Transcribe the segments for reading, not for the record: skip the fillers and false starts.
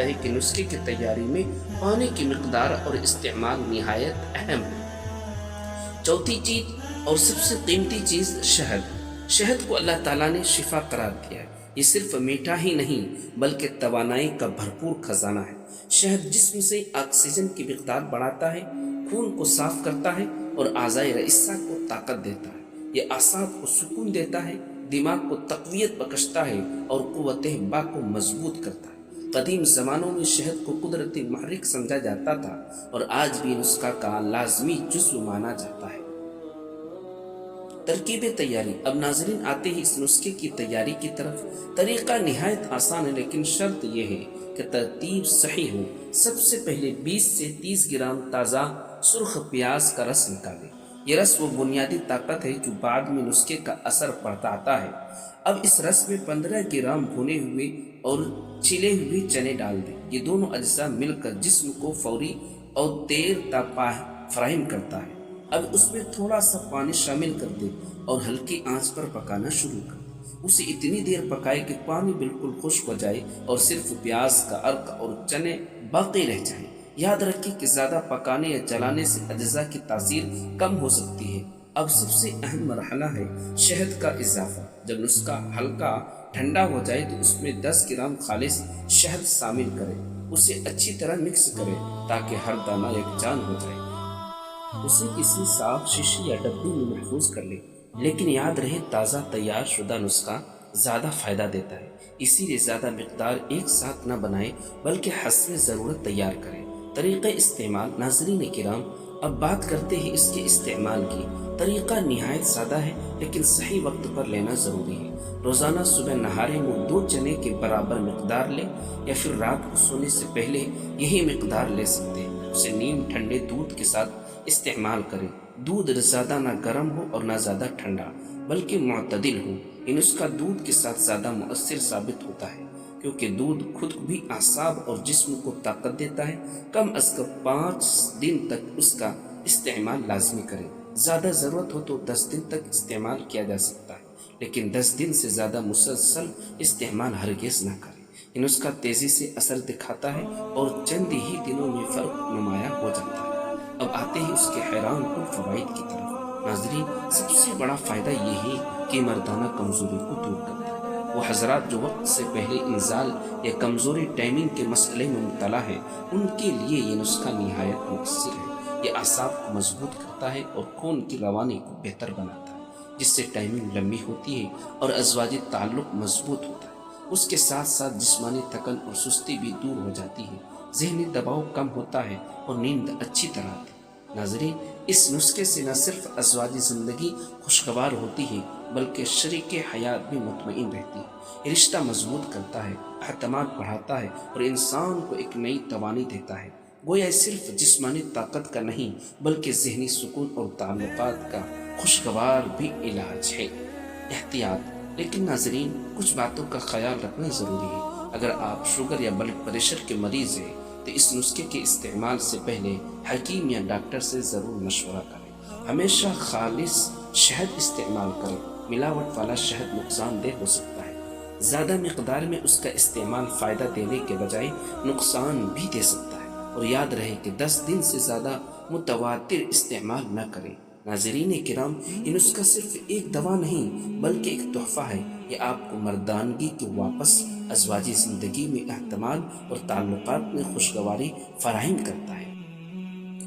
ہے کہ نسخے کی تیاری میں پانی کی مقدار اور استعمال نہایت اہم ہے۔ چوتھی چیز اور سب سے قیمتی چیز شہد۔ شہد کو اللہ تعالیٰ نے شفا قرار دیا ہے۔ یہ صرف میٹھا ہی نہیں بلکہ توانائی کا بھرپور خزانہ ہے۔ شہد جسم سے آکسیجن کی مقدار بڑھاتا ہے، خون کو صاف کرتا ہے اور اعضائے رئیسہ کو طاقت دیتا ہے۔ یہ اعصاب کو سکون دیتا ہے، دماغ کو تقویت بخشتا ہے اور قوت باں کو مضبوط کرتا ہے۔ قدیم زمانوں میں شہد کو قدرتی محرک سمجھا جاتا تھا اور آج بھی نسخہ کا لازمی جزو مانا جاتا ہے۔ ترکیب تیاری۔ اب ناظرین آتے ہی اس نسخے کی تیاری کی طرف۔ طریقہ نہایت آسان ہے لیکن شرط یہ ہے کہ ترتیب صحیح ہو۔ سب سے پہلے 20 سے 30 گرام تازہ سرخ پیاز کا رس نکالیں۔ یہ رس وہ بنیادی طاقت ہے جو بعد میں نسخے کا اثر بڑھاتا ہے۔ اب اس رس میں 15 گرام بھنے ہوئے اور چھلے ہوئے چنے ڈال دیں۔ یہ دونوں اجزاء مل کر جسم کو فوری اور دیر تک فراہم کرتا ہے۔ اب اس میں تھوڑا سا پانی شامل کر دیں اور ہلکی آنچ پر پکانا شروع کر دیں۔ اسے اتنی دیر پکائے کہ پانی بالکل خشک ہو جائے اور صرف پیاز کا عرق اور چنے باقی رہ جائیں۔ یاد رکھیں کہ زیادہ پکانے یا چلانے سے اجزاء کی تاثیر کم ہو سکتی ہے۔ اب سب سے اہم مرحلہ ہے شہد کا اضافہ۔ جب نسخہ ہلکا ٹھنڈا ہو جائے تو اس میں 10 گرام خالص شہد شامل کریں۔ اسے اچھی طرح مکس کریں تاکہ ہر دانہ یکجان ہو جائے۔ اسے کسی صاف شیشی یا ڈبی میں محفوظ کر لیں، لیکن یاد رہے تازہ تیار شدہ نسخہ زیادہ فائدہ دیتا ہے، اسی لیے زیادہ مقدار ایک ساتھ نہ بنائیں بلکہ حسب ضرورت تیار کریں۔ طریقہ استعمال۔ ناظرین کرام، اب بات کرتے ہیں اس کے استعمال کی۔ طریقہ نہایت سادہ ہے لیکن صحیح وقت پر لینا ضروری ہے۔ روزانہ صبح نہارے میں 2 چنے کے برابر مقدار لیں یا پھر رات کو سونے سے پہلے یہی مقدار لے سکتے ہیں۔ اسے نیم ٹھنڈے دودھ کے ساتھ استعمال کریں۔ دودھ زیادہ نہ گرم ہو اور نہ زیادہ ٹھنڈا بلکہ معتدل ہو۔ یہ نسخہ دودھ کے ساتھ زیادہ مؤثر ثابت ہوتا ہے کیونکہ دودھ خود بھی اعصاب اور جسم کو طاقت دیتا ہے۔ کم از کم 5 دن تک اس کا استعمال لازمی کریں۔ زیادہ ضرورت ہو تو 10 دن تک استعمال کیا جا سکتا ہے، لیکن 10 دن سے زیادہ مسلسل استعمال ہرگز نہ کریں۔ یہ نسخہ تیزی سے اثر دکھاتا ہے اور چند ہی دنوں میں فرق نمایاں ہو جاتا ہے۔ اب آتے ہیں اس کے حیران کن فوائد کی طرف۔ ناظرین، سب سے بڑا فائدہ یہ ہے کہ مردانہ کمزوری کو دور کرتا ہے۔ وہ حضرات جو وقت سے پہلے انزال یا کمزوری ٹائمنگ کے مسئلے میں مبتلا ہے، ان کے لیے یہ نسخہ نہایت مؤثر ہے۔ یہ اعصاب کو مضبوط کرتا ہے اور خون کی روانی کو بہتر بناتا ہے، جس سے ٹائمنگ لمبی ہوتی ہے اور ازواجی تعلق مضبوط ہوتا ہے۔ اس کے ساتھ ساتھ جسمانی تھکن اور سستی بھی دور ہو جاتی ہے، ذہنی دباؤ کم ہوتا ہے اور نیند اچھی طرح آتی ہے۔ ناظرین، اس نسخے سے نہ صرف ازواجی زندگی خوشگوار ہوتی ہے بلکہ شریک حیات بھی مطمئن رہتی ہے۔ یہ رشتہ مضبوط کرتا ہے، اعتماد بڑھاتا ہے اور انسان کو ایک نئی توانائی دیتا ہے۔ گویا صرف جسمانی طاقت کا نہیں بلکہ ذہنی سکون اور تعلقات کا خوشگوار بھی علاج ہے۔ احتیاط۔ لیکن ناظرین، کچھ باتوں کا خیال رکھنا ضروری ہے۔ اگر آپ شوگر یا بلڈ پریشر کے مریض ہیں تو اس نسخے کے استعمال سے پہلے حکیم یا ڈاکٹر سے ضرور مشورہ کریں۔ ہمیشہ خالص شہد استعمال کریں۔ ملاوٹ والا شہد نقصان دہ ہو سکتا ہے۔ زیادہ مقدار میں اس کا استعمال فائدہ دینے کے بجائے نقصان بھی دے سکتا ہے، اور یاد رہے کہ 10 دن سے زیادہ متواتر استعمال نہ کریں۔ ناظرین کرام، یہ نسخہ صرف ایک دوا نہیں بلکہ ایک تحفہ ہے۔ یہ آپ کو مردانگی کی واپس، ازواجی زندگی میں اعتماد اور تعلقات میں خوشگواری فراہم کرتا ہے۔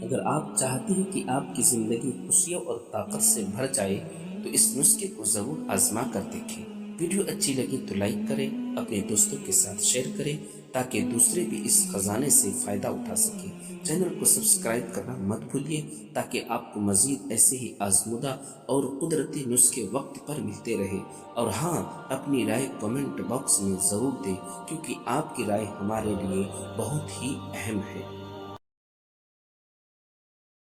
اگر آپ چاہتے ہیں کہ آپ کی زندگی خوشیوں اور طاقت سے بھر جائے تو اس نسخے کو ضرور آزما کر دیکھیں۔ ویڈیو اچھی لگی تو لائک کریں، اپنے دوستوں کے ساتھ شیئر کریں تاکہ دوسرے بھی اس خزانے سے فائدہ اٹھا سکیں۔ چینل کو سبسکرائب کرنا مت بھولیے تاکہ آپ کو مزید ایسے ہی آزمودہ اور قدرتی نسخے وقت پر ملتے رہے۔ اور ہاں، اپنی رائے کمنٹ باکس میں ضرور دیں کیونکہ آپ کی رائے ہمارے لیے بہت ہی اہم ہے۔